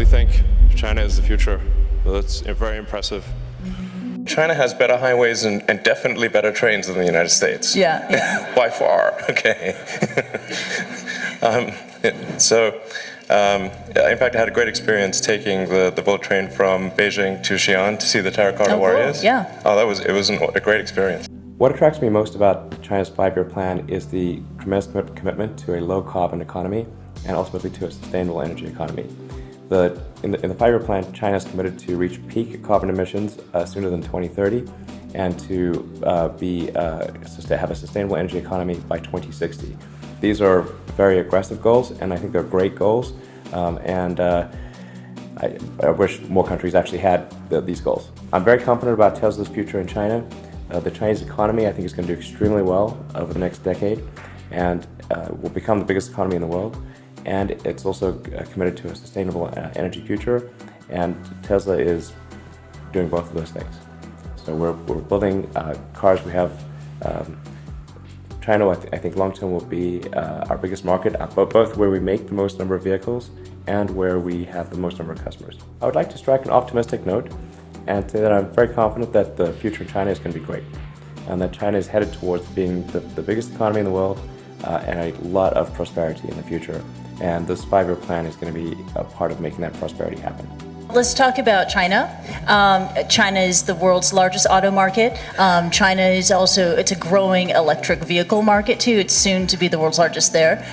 really think China is the future. That's very impressive. China has better highways and definitely better trains than the United States. Yeah. By far, okay. In fact, I had a great experience taking the bullet train from Beijing to Xi'an to see the terracotta warriors. Cool. Yeah. Oh, it was a great experience. What attracts me most about China's 5-year plan is the tremendous commitment to a low-carbon economy and ultimately to a sustainable energy economy. In the 5-year plan, China is committed to reach peak carbon emissions sooner than 2030 and to have a sustainable energy economy by 2060. These are very aggressive goals, and I think they're great goals. I wish more countries actually had these goals. I'm very confident about Tesla's future in China. The Chinese economy, I think, is going to do extremely well over the next decade and will become the biggest economy in the world. And it's also committed to a sustainable energy future, and Tesla is doing both of those things. So we're building cars. We have China, I think long-term will be our biggest market, both where we make the most number of vehicles and where we have the most number of customers. I would like to strike an optimistic note and say that I'm very confident that the future in China is going to be great, and that China is headed towards being the biggest economy in the world and a lot of prosperity in the future. And this 5-year plan is going to be a part of making that prosperity happen. Let's talk about China. China is the world's largest auto market. China is also, it's a growing electric vehicle market too. It's soon to be the world's largest there.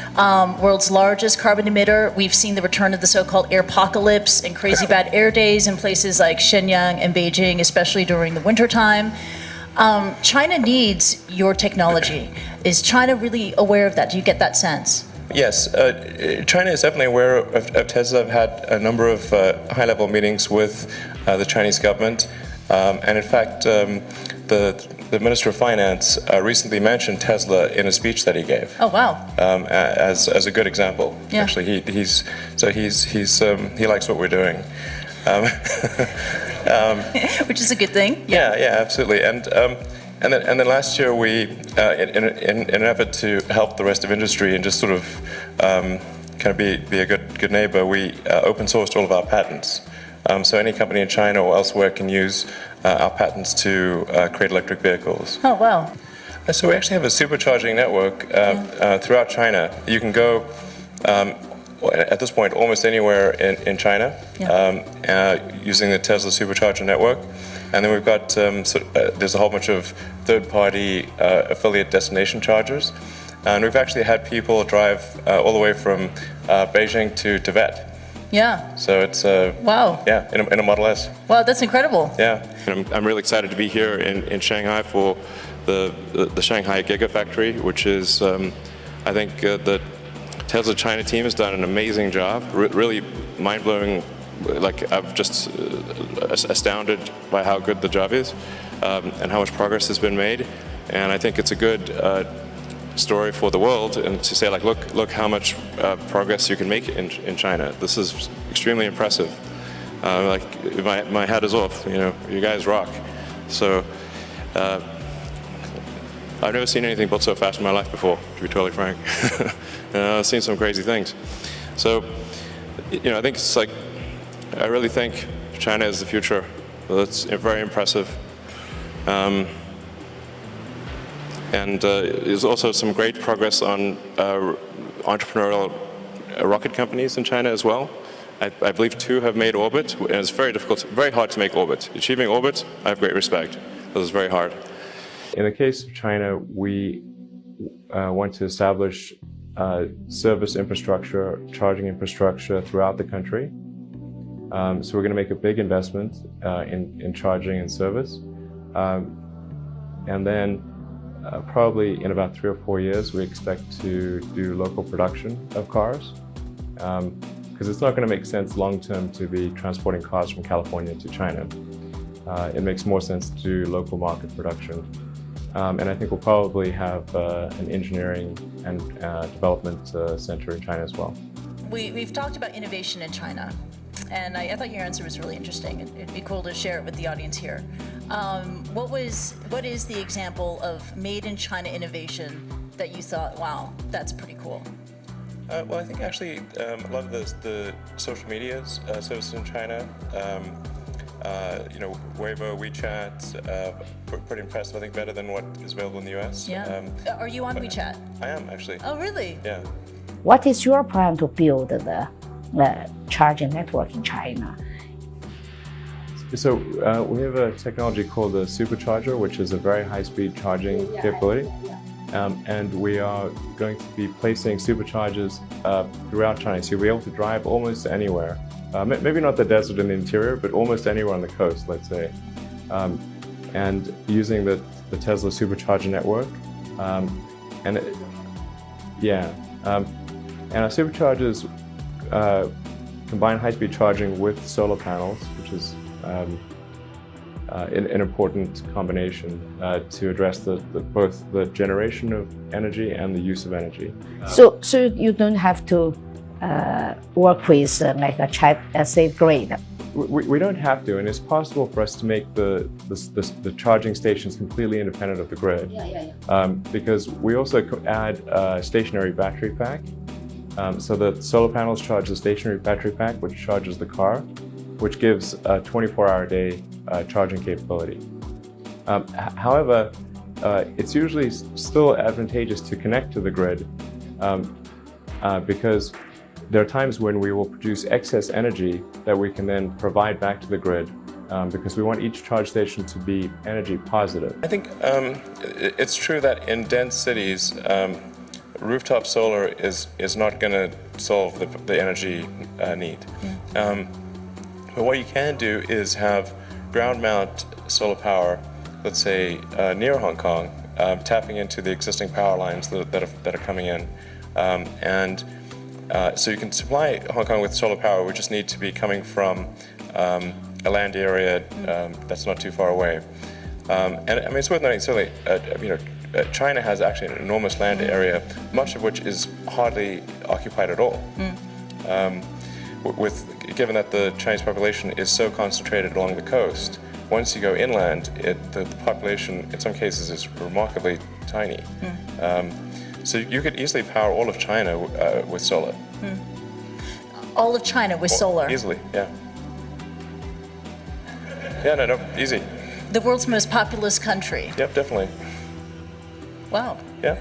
World's largest carbon emitter. We've seen the return of the so-called airpocalypse and crazy bad air days in places like Shenyang and Beijing, especially during the wintertime. China needs your technology. Is China really aware of that? Do you get that sense? Yes, China is definitely aware of Tesla. I've had a number of high-level meetings with the Chinese government, and in fact, the Minister of Finance recently mentioned Tesla in a speech that he gave. Oh wow! As a good example. Yeah. Actually, he likes what we're doing. Which is a good thing. Yeah, absolutely. And then last year we, in an effort to help the rest of industry and just sort of kind of be a good neighbor, we open sourced all of our patents. So any company in China or elsewhere can use our patents to create electric vehicles. Oh wow! So we actually have a supercharging network throughout China. You can go at this point almost anywhere in China using the Tesla supercharger network. And then we've got, there's a whole bunch of third-party affiliate destination chargers. And we've actually had people drive all the way from Beijing to Tibet. Yeah. So it's, wow. Yeah, in a Model S. Wow, that's incredible. Yeah. I'm really excited to be here in Shanghai for the Shanghai Gigafactory, which is, I think the Tesla China team has done an amazing job, really mind-blowing. Like, I'm just astounded by how good the job is and how much progress has been made. And I think it's a good story for the world, and to say, like, look how much progress you can make in China. This is extremely impressive. Like, my hat is off. You know, you guys rock. So I've never seen anything built so fast in my life before, to be totally frank. I've seen some crazy things. So, you know, I think it's like, I really think China is the future. That's very impressive. And there's also some great progress on entrepreneurial rocket companies in China as well. I believe 2 have made orbit, and it's very difficult, very hard to make orbit. Achieving orbit, I have great respect. This is very hard. In the case of China, we want to establish service infrastructure, charging infrastructure throughout the country. So we're going to make a big investment in charging and service. And then probably in about 3 or 4 years, we expect to do local production of cars. Because it's not going to make sense long-term to be transporting cars from California to China. It makes more sense to do local market production. And I think we'll probably have an engineering and development center in China as well. We've talked about innovation in China. And I thought your answer was really interesting. It'd be cool to share it with the audience here. What is the example of made in China innovation that you thought, wow, that's pretty cool? Well, I think actually a lot of the social medias services in China, Weibo, WeChat, pretty impressive. I think better than what is available in the US. Yeah. Are you on WeChat? I am actually. Oh, really? Yeah. What is your plan to build the charging network in China? So we have a technology called the supercharger, which is a very high-speed charging capability. And we are going to be placing superchargers throughout China. So you'll be able to drive almost anywhere. Maybe not the desert in the interior, but almost anywhere on the coast, let's say. And using the Tesla supercharger network. And our superchargers combine high-speed charging with solar panels, which is an important combination to address both the generation of energy and the use of energy. So you don't have to work with like a safe grid. We don't have to, and it's possible for us to make the charging stations completely independent of the grid. Because we also add a stationary battery pack. So the solar panels charge the stationary battery pack, which charges the car, which gives a 24-hour-a-day charging capability. However, it's usually still advantageous to connect to the grid because there are times when we will produce excess energy that we can then provide back to the grid because we want each charge station to be energy positive. I think it's true that in dense cities, rooftop solar is not going to solve the energy need. But what you can do is have ground mount solar power, let's say near Hong Kong, tapping into the existing power lines that are coming in. So you can supply Hong Kong with solar power. We just need to be coming from a land area that's not too far away. And I mean, it's worth noting, certainly, China has actually an enormous land area, much of which is hardly occupied at all. Given that the Chinese population is so concentrated along the coast, once you go inland, the population in some cases is remarkably tiny. So you could easily power all of China with solar. All of China with solar? Easily, yeah. Yeah, no, easy. The world's most populous country? Yep, definitely. Wow. Yeah.